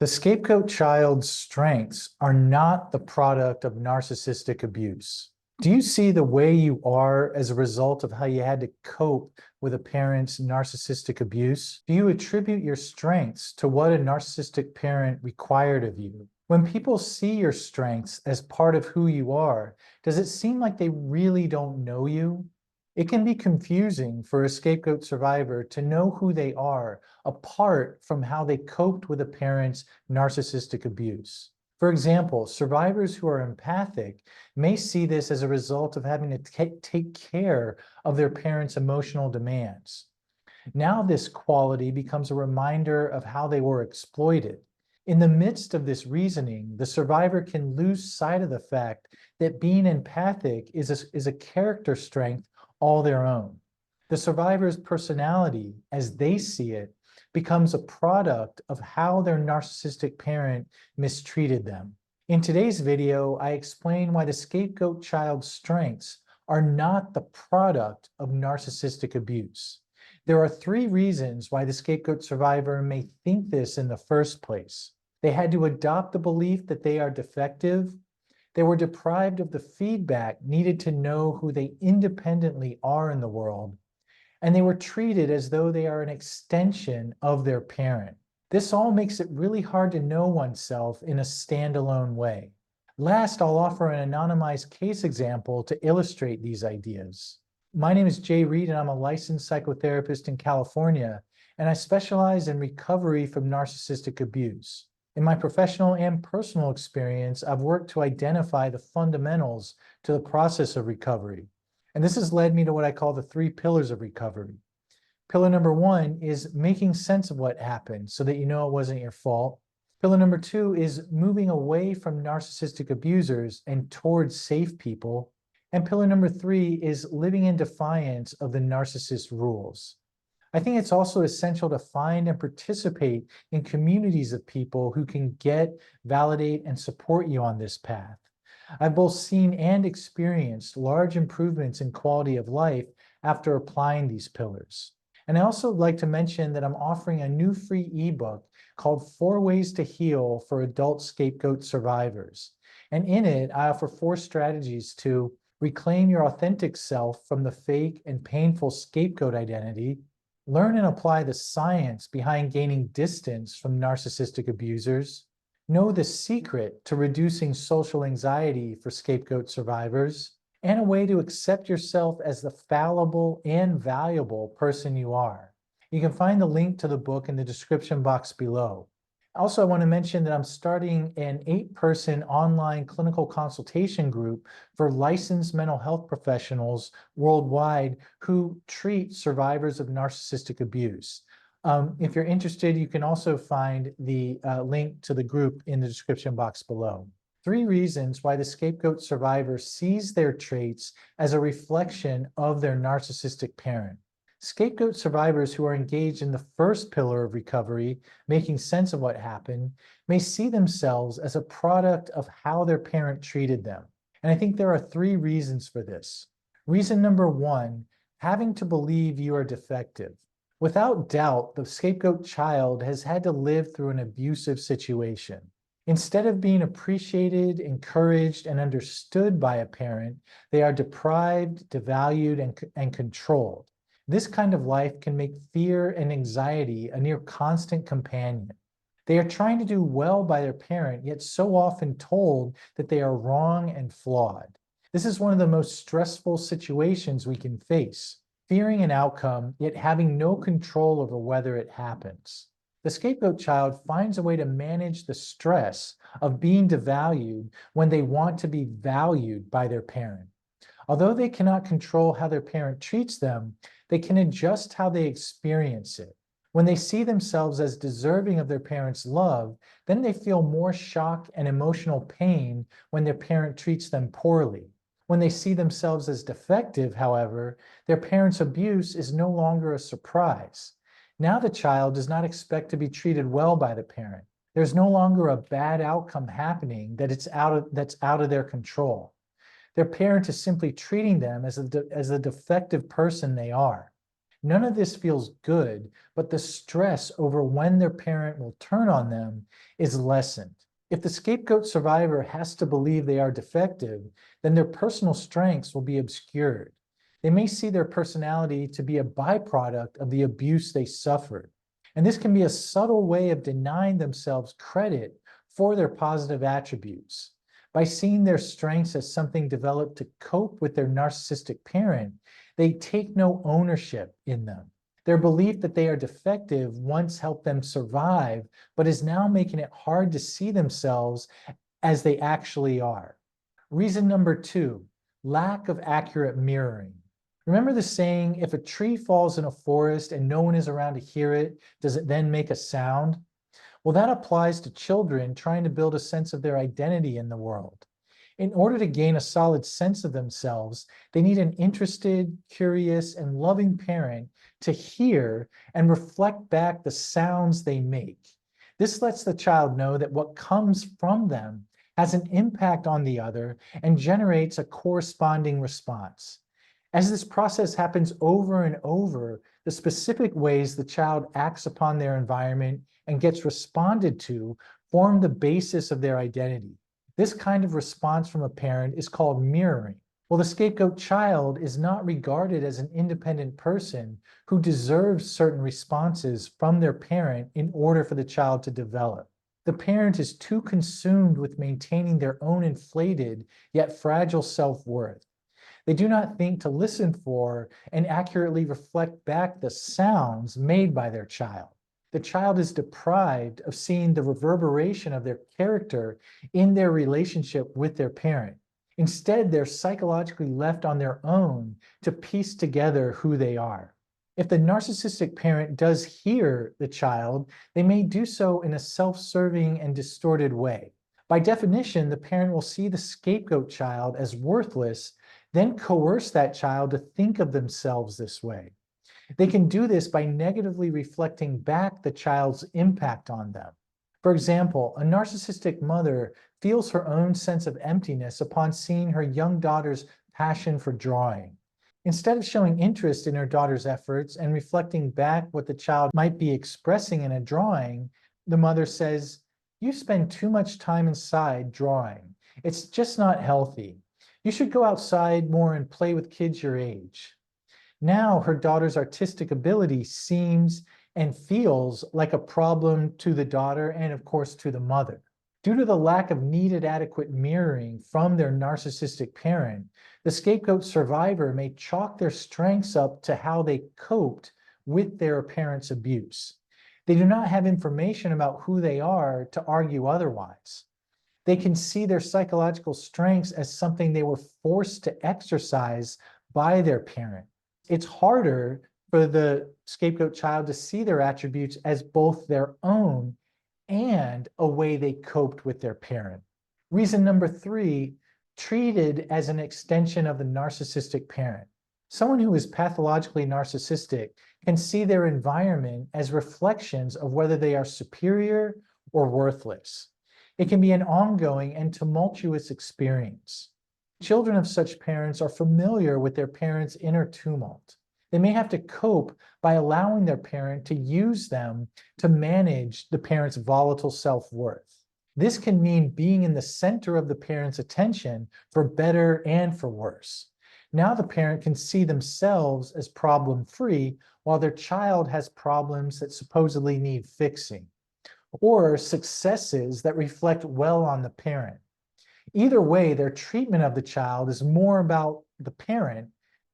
The scapegoat child's strengths are not the product of narcissistic abuse. Do you see the way you are as a result of how you had to cope with a parent's narcissistic abuse? Do you attribute your strengths to what a narcissistic parent required of you? When people see your strengths as part of who you are, does it seem like they really don't know you? It can be confusing for a scapegoat survivor to know who they are apart from how they coped with a parent's narcissistic abuse. For example, survivors who are empathic may see this as a result of having to take care of their parents' emotional demands. Now this quality becomes a reminder of how they were exploited. In the midst of this reasoning, the survivor can lose sight of the fact that being empathic is a character strength all their own. The survivor's personality, as they see it, becomes a product of how their narcissistic parent mistreated them. In today's video, I explain why the scapegoat child's strengths are not the product of narcissistic abuse. There are 3 reasons why the scapegoat survivor may think this in the first place. They had to adopt the belief that they are defective. They were deprived of the feedback needed to know who they independently are in the world, and they were treated as though they are an extension of their parent. This all makes it really hard to know oneself in a standalone way. Last, I'll offer an anonymized case example to illustrate these ideas. My name is Jay Reed, and I'm a licensed psychotherapist in California, and I specialize in recovery from narcissistic abuse. In my professional and personal experience, I've worked to identify the fundamentals to the process of recovery. And this has led me to what I call the 3 pillars of recovery. Pillar number 1 is making sense of what happened so that you know it wasn't your fault. Pillar number 2 is moving away from narcissistic abusers and towards safe people. And pillar number 3 is living in defiance of the narcissist rules. I think it's also essential to find and participate in communities of people who can get, validate, and support you on this path. I've both seen and experienced large improvements in quality of life after applying these pillars. And I also like to mention that I'm offering a new free ebook called 4 Ways to Heal for Adult Scapegoat Survivors. And in it, I offer 4 strategies to reclaim your authentic self from the fake and painful scapegoat identity, learn and apply the science behind gaining distance from narcissistic abusers, know the secret to reducing social anxiety for scapegoat survivors, and a way to accept yourself as the fallible and valuable person you are. You can find the link to the book in the description box below. Also, I want to mention that I'm starting an 8-person online clinical consultation group for licensed mental health professionals worldwide who treat survivors of narcissistic abuse. If you're interested, you can also find the link to the group in the description box below. 3 reasons why the scapegoat survivor sees their traits as a reflection of their narcissistic parent. Scapegoat survivors who are engaged in the first pillar of recovery, making sense of what happened, may see themselves as a product of how their parent treated them. And I think there are 3 reasons for this. Reason number 1, having to believe you are defective. Without doubt, the scapegoat child has had to live through an abusive situation. Instead of being appreciated, encouraged, and understood by a parent, they are deprived, devalued, and controlled. This kind of life can make fear and anxiety a near constant companion. They are trying to do well by their parent, yet so often told that they are wrong and flawed. This is one of the most stressful situations we can face, fearing an outcome, yet having no control over whether it happens. The scapegoat child finds a way to manage the stress of being devalued when they want to be valued by their parent. Although they cannot control how their parent treats them, they can adjust how they experience it. When they see themselves as deserving of their parents' love, then they feel more shock and emotional pain when their parent treats them poorly. When they see themselves as defective, however, their parents' abuse is no longer a surprise. Now the child does not expect to be treated well by the parent. There's no longer a bad outcome happening that's out of their control. Their parent is simply treating them as the defective person they are. None of this feels good, but the stress over when their parent will turn on them is lessened. If the scapegoat survivor has to believe they are defective, then their personal strengths will be obscured. They may see their personality to be a byproduct of the abuse they suffered. And this can be a subtle way of denying themselves credit for their positive attributes. By seeing their strengths as something developed to cope with their narcissistic parent, they take no ownership in them. Their belief that they are defective once helped them survive, but is now making it hard to see themselves as they actually are. Reason number 2, lack of accurate mirroring. Remember the saying, if a tree falls in a forest and no one is around to hear it, does it then make a sound? Well, that applies to children trying to build a sense of their identity in the world. In order to gain a solid sense of themselves, they need an interested, curious, and loving parent to hear and reflect back the sounds they make. This lets the child know that what comes from them has an impact on the other and generates a corresponding response. As this process happens over and over, the specific ways the child acts upon their environment and gets responded to form the basis of their identity. This kind of response from a parent is called mirroring. Well, the scapegoat child is not regarded as an independent person who deserves certain responses from their parent in order for the child to develop. The parent is too consumed with maintaining their own inflated yet fragile self-worth. They do not think to listen for and accurately reflect back the sounds made by their child. The child is deprived of seeing the reverberation of their character in their relationship with their parent. Instead, they're psychologically left on their own to piece together who they are. If the narcissistic parent does hear the child, they may do so in a self-serving and distorted way. By definition, the parent will see the scapegoat child as worthless, then coerce that child to think of themselves this way. They can do this by negatively reflecting back the child's impact on them. For example, a narcissistic mother feels her own sense of emptiness upon seeing her young daughter's passion for drawing. Instead of showing interest in her daughter's efforts and reflecting back what the child might be expressing in a drawing, the mother says, "You spend too much time inside drawing. It's just not healthy. You should go outside more and play with kids your age." Now her daughter's artistic ability seems and feels like a problem to the daughter and, of course, to the mother. Due to the lack of needed adequate mirroring from their narcissistic parent, the scapegoat survivor may chalk their strengths up to how they coped with their parent's abuse. They do not have information about who they are to argue otherwise. They can see their psychological strengths as something they were forced to exercise by their parent. It's harder for the scapegoat child to see their attributes as both their own and a way they coped with their parent. Reason number 3, treated as an extension of the narcissistic parent. Someone who is pathologically narcissistic can see their environment as reflections of whether they are superior or worthless. It can be an ongoing and tumultuous experience. Children of such parents are familiar with their parents' inner tumult. They may have to cope by allowing their parent to use them to manage the parent's volatile self-worth. This can mean being in the center of the parent's attention for better and for worse. Now the parent can see themselves as problem-free while their child has problems that supposedly need fixing, or successes that reflect well on the parent. Either way, their treatment of the child is more about the parent.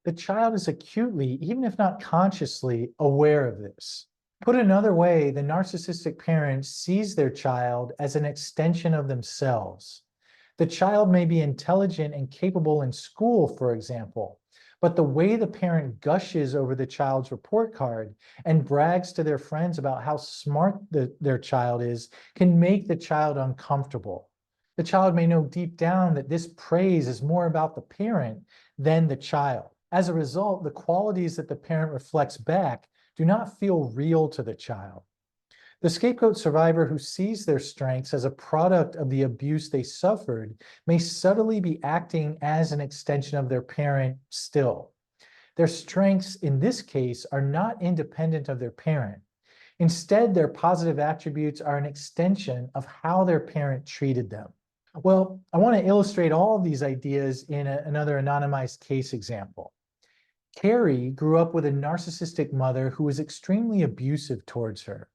The child is acutely, even if not consciously, aware of this. Put another way, the narcissistic parent sees their child as an extension of themselves. The child may be intelligent and capable in school, for example, but the way the parent gushes over the child's report card and brags to their friends about how smart their child is can make the child uncomfortable. The child may know deep down that this praise is more about the parent than the child. As a result, the qualities that the parent reflects back do not feel real to the child. The scapegoat survivor who sees their strengths as a product of the abuse they suffered may subtly be acting as an extension of their parent still. Their strengths in this case are not independent of their parent. Instead, their positive attributes are an extension of how their parent treated them. Well, I want to illustrate all of these ideas in another anonymized case example. Carrie grew up with a narcissistic mother who was extremely abusive towards her.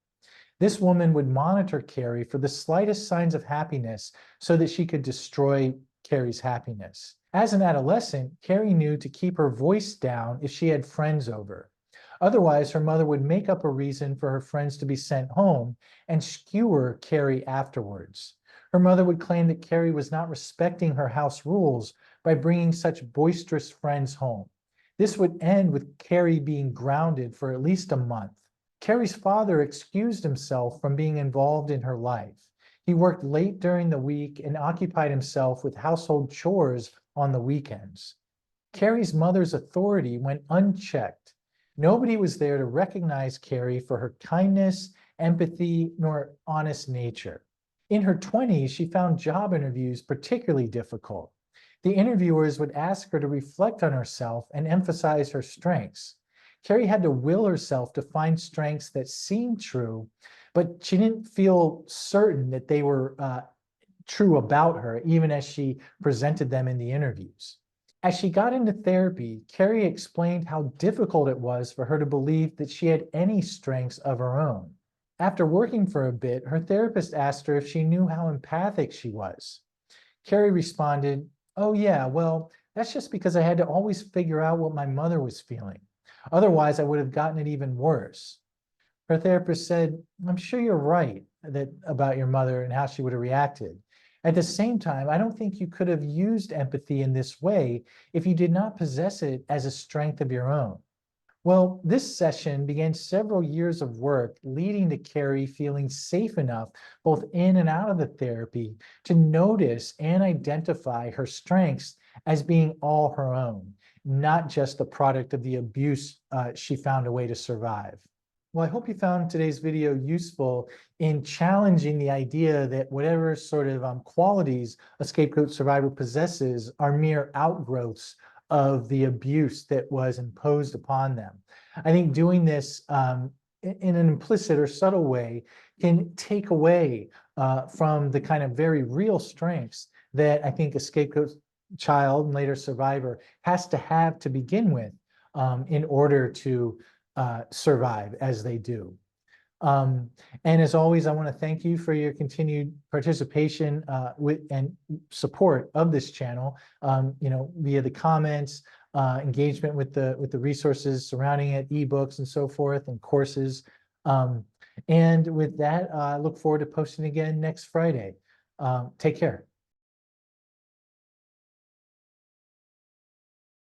This woman would monitor Carrie for the slightest signs of happiness so that she could destroy Carrie's happiness. As an adolescent, Carrie knew to keep her voice down if she had friends over. Otherwise, her mother would make up a reason for her friends to be sent home and skewer Carrie afterwards. Her mother would claim that Carrie was not respecting her house rules by bringing such boisterous friends home. This would end with Carrie being grounded for at least a month. Carrie's father excused himself from being involved in her life. He worked late during the week and occupied himself with household chores on the weekends. Carrie's mother's authority went unchecked. Nobody was there to recognize Carrie for her kindness, empathy, nor honest nature. In her 20s, she found job interviews particularly difficult. The interviewers would ask her to reflect on herself and emphasize her strengths. Carrie had to will herself to find strengths that seemed true, but she didn't feel certain that they were true about her, even as she presented them in the interviews. As she got into therapy, Carrie explained how difficult it was for her to believe that she had any strengths of her own. After working for a bit, her therapist asked her if she knew how empathic she was. Carrie responded, "Oh yeah, well, that's just because I had to always figure out what my mother was feeling. Otherwise, I would have gotten it even worse." Her therapist said, "I'm sure you're right about your mother and how she would have reacted. At the same time, I don't think you could have used empathy in this way if you did not possess it as a strength of your own." Well, this session began several years of work leading to Carrie feeling safe enough, both in and out of the therapy, to notice and identify her strengths as being all her own, not just the product of the abuse she found a way to survive. Well, I hope you found today's video useful in challenging the idea that whatever sort of qualities a scapegoat survivor possesses are mere outgrowths of the abuse that was imposed upon them. I think doing this in an implicit or subtle way can take away from the kind of very real strengths that I think a scapegoat child and later survivor has to have to begin with in order to survive as they do. And as always, I want to thank you for your continued participation with and support of this channel, via the comments, engagement with the resources surrounding it, ebooks and so forth, and courses. And with that, I look forward to posting again next Friday. Take care.